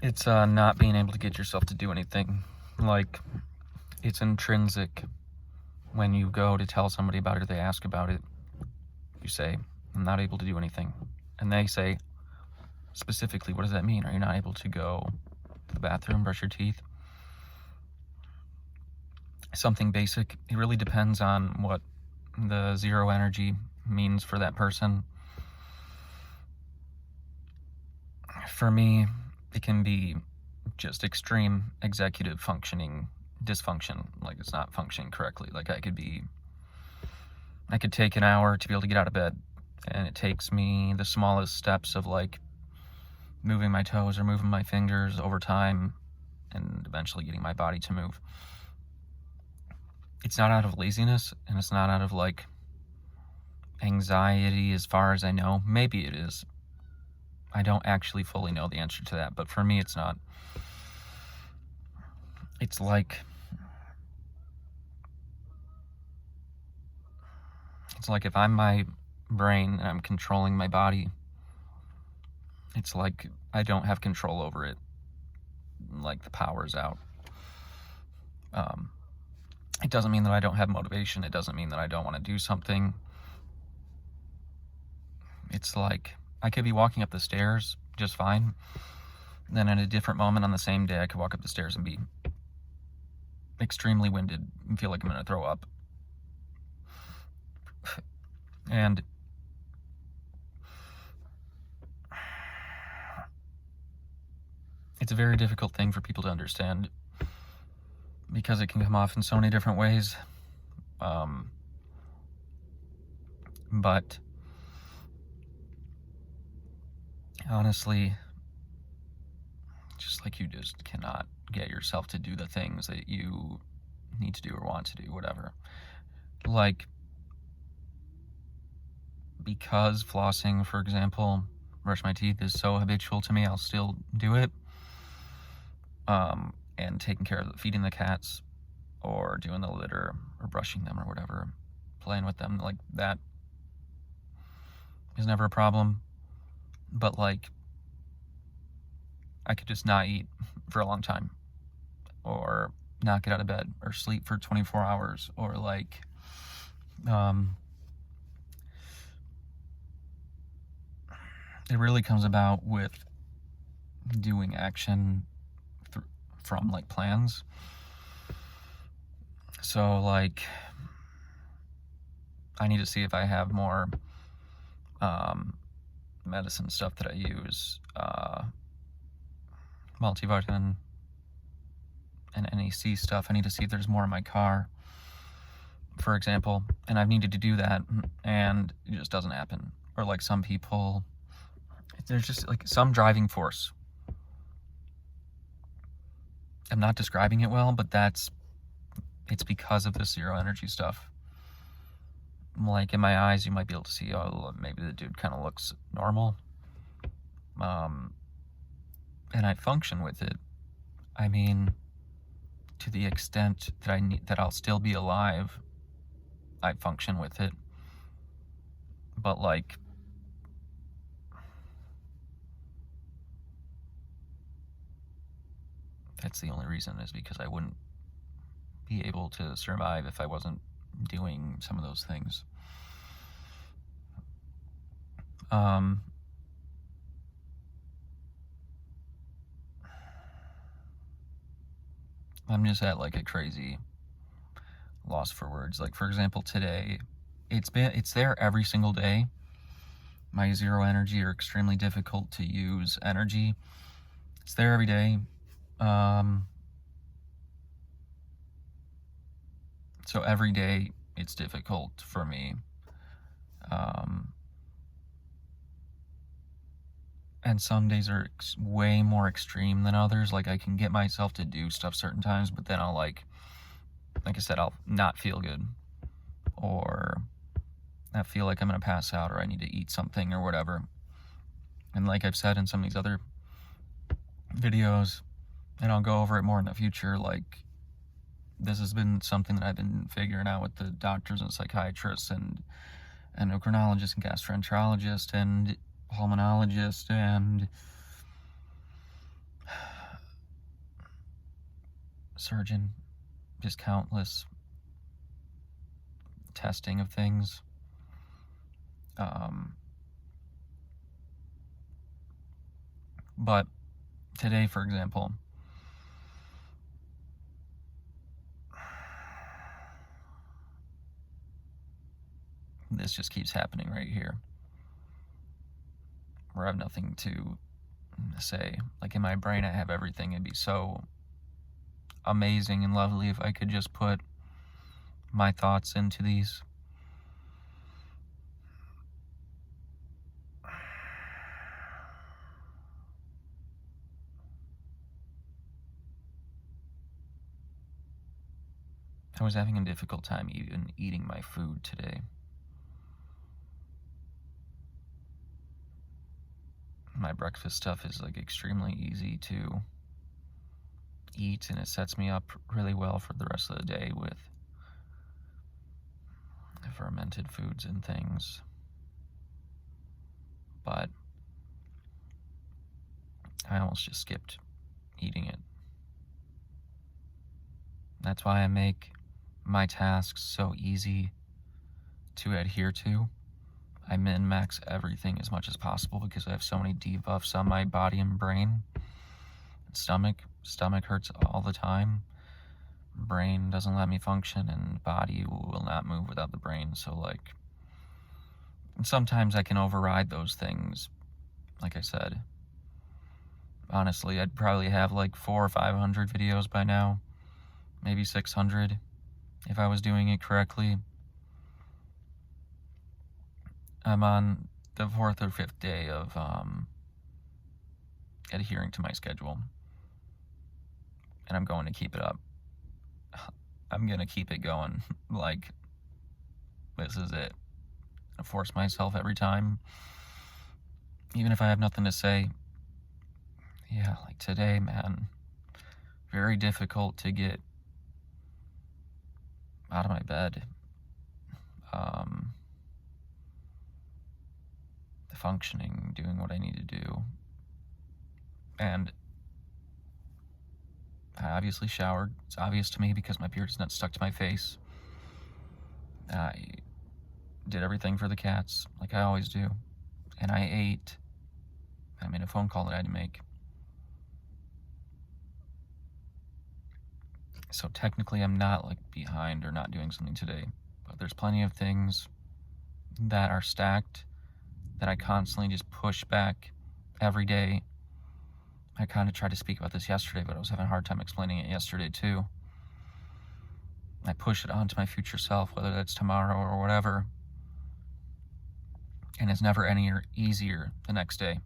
It's not being able to get yourself to do anything. Like, it's intrinsic. When you go to tell somebody about it or they ask about it, you say, I'm not able to do anything. And they say, specifically, what does that mean? Are you not able to go to the bathroom, brush your teeth? Something basic. It really depends on what the zero energy means for that person. For me, it can be just extreme executive functioning dysfunction. Like, it's not functioning correctly. Like, I could take an hour to be able to get out of bed, and it takes me the smallest steps of like moving my toes or moving my fingers over time and eventually getting my body to move. It's not out of laziness, and it's not out of like anxiety as far as I know. Maybe it is. I don't actually fully know the answer to that, but for me it's not. It's like if I'm my brain and I'm controlling my body, it's like I don't have control over it. Like, the power's out. It doesn't mean that I don't have motivation. It doesn't mean that I don't want to do something. It's like I could be walking up the stairs just fine. Then at a different moment on the same day, I could walk up the stairs and be extremely winded and feel like I'm going to throw up. And it's a very difficult thing for people to understand because it can come off in so many different ways. But honestly, just like you just cannot get yourself to do the things that you need to do or want to do, whatever. Like, because flossing, for example, brush my teeth is so habitual to me, I'll still do it. And taking care of feeding the cats or doing the litter or brushing them or whatever, playing with them, like, that is never a problem. But like, I could just not eat for a long time, or not get out of bed, or sleep for 24 hours, or like, it really comes about with doing action from like plans. So like, I need to see if I have more medicine stuff that I use, multivitamin and NAC stuff. I need to see if there's more in my car, for example, and I've needed to do that, and it just doesn't happen. Or like, some people, there's just like some driving force. I'm not describing it well, but it's because of this zero energy stuff. Like, in my eyes, you might be able to see, oh, maybe the dude kind of looks normal. And I function with it. I mean, to the extent that I'll still be alive, I function with it. But like, that's the only reason, is because I wouldn't be able to survive if I wasn't doing some of those things. I'm just at like a crazy loss for words. Like, for example, today, it's there every single day. My zero energy, or extremely difficult to use energy, it's there every day. So every day it's difficult for me. And some days are way more extreme than others. Like, I can get myself to do stuff certain times, but then I'll like I said, I'll not feel good, or I feel like I'm gonna pass out, or I need to eat something or whatever. And like I've said in some of these other videos, and I'll go over it more in the future, like, this has been something that I've been figuring out with the doctors and psychiatrists and endocrinologists and gastroenterologists and pulmonologists and surgeon, just countless testing of things. But today, for example, this just keeps happening right here, where I have nothing to say. Like, in my brain, I have everything. It'd be so amazing and lovely if I could just put my thoughts into these. I was having a difficult time even eating my food today. My breakfast stuff is like extremely easy to eat, and it sets me up really well for the rest of the day with fermented foods and things. But I almost just skipped eating it. That's why I make my tasks so easy to adhere to. I min-max everything as much as possible because I have so many debuffs on my body and brain. Stomach hurts all the time. Brain doesn't let me function, and body will not move without the brain. So, like, sometimes I can override those things. Like I said, honestly, I'd probably have like 400 or 500 videos by now, maybe 600 if I was doing it correctly. I'm on the 4th or 5th day of adhering to my schedule, and I'm going to keep it up. I'm gonna keep it going. Like, this is it. I force myself every time, even if I have nothing to say. Yeah, like today, man, very difficult to get out of my bed. Functioning, doing what I need to do. And I obviously showered. It's obvious to me because my beard is not stuck to my face. I did everything for the cats, like I always do. And I ate. I made a phone call that I had to make. So technically I'm not like behind or not doing something today. But there's plenty of things that are stacked that I constantly just push back every day. I kind of tried to speak about this yesterday, but I was having a hard time explaining it yesterday too. I push it onto my future self, whether that's tomorrow or whatever. And it's never any easier the next day.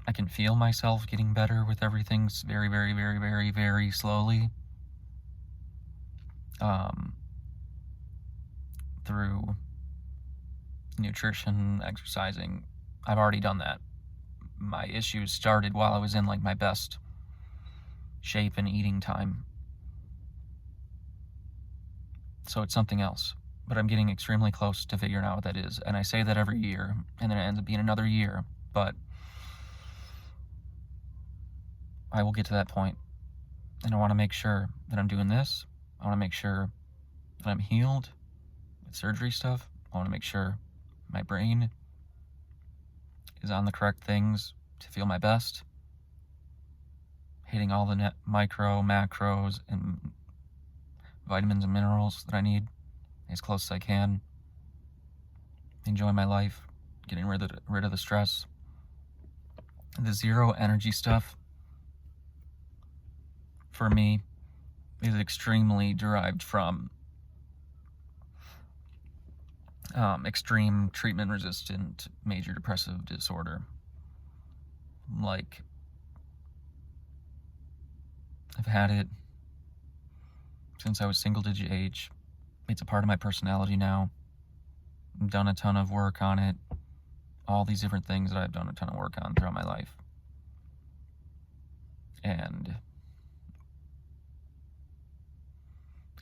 I can feel myself getting better with everything very, very, very, very, very slowly. Through nutrition, exercising. I've already done that. My issues started while I was in like my best shape and eating time. So it's something else. But I'm getting extremely close to figuring out what that is. And I say that every year, and then it ends up being another year. But I will get to that point. And I want to make sure that I'm doing this. I want to make sure that I'm healed with surgery stuff. I want to make sure my brain is on the correct things to feel my best. Hitting all the micro, macros, and vitamins and minerals that I need as close as I can. Enjoy my life. Getting rid of the stress. The zero energy stuff, for me, is extremely derived from extreme treatment-resistant major depressive disorder. Like, I've had it since I was single-digit age. It's a part of my personality now. I've done a ton of work on it. All these different things that I've done a ton of work on throughout my life. And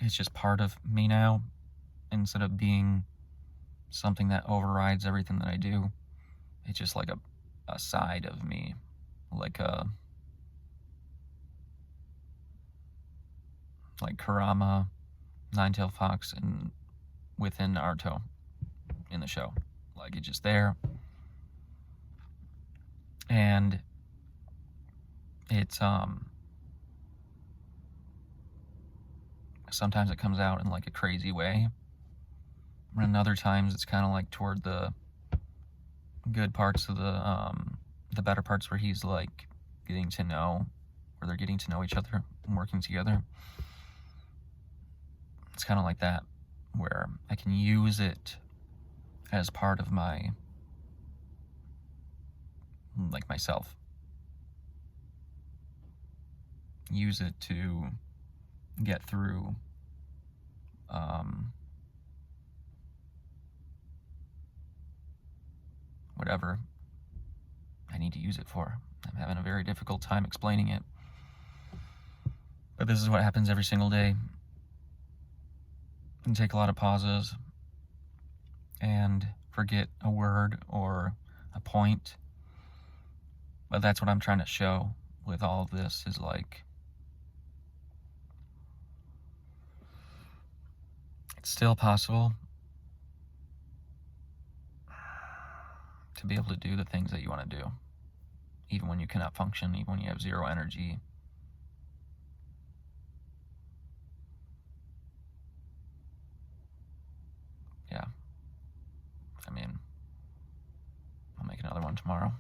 it's just part of me now, instead of being something that overrides everything that I do. It's just like a side of me, like a like Kurama, Nine-Tailed Fox, and within Naruto in the show. Like, it's just there. And it's, sometimes it comes out in like a crazy way. And other times it's kind of like toward the good parts of the better parts where he's like getting to know, where they're getting to know each other and working together. It's kind of like that, where I can use it as part of my, like, myself. Use it to get through whatever I need to use it for. I'm having a very difficult time explaining it. But this is what happens every single day. And take a lot of pauses and forget a word or a point. But that's what I'm trying to show with all of this, is like, it's still possible to be able to do the things that you want to do, even when you cannot function, even when you have zero energy. Yeah. I mean, I'll make another one tomorrow.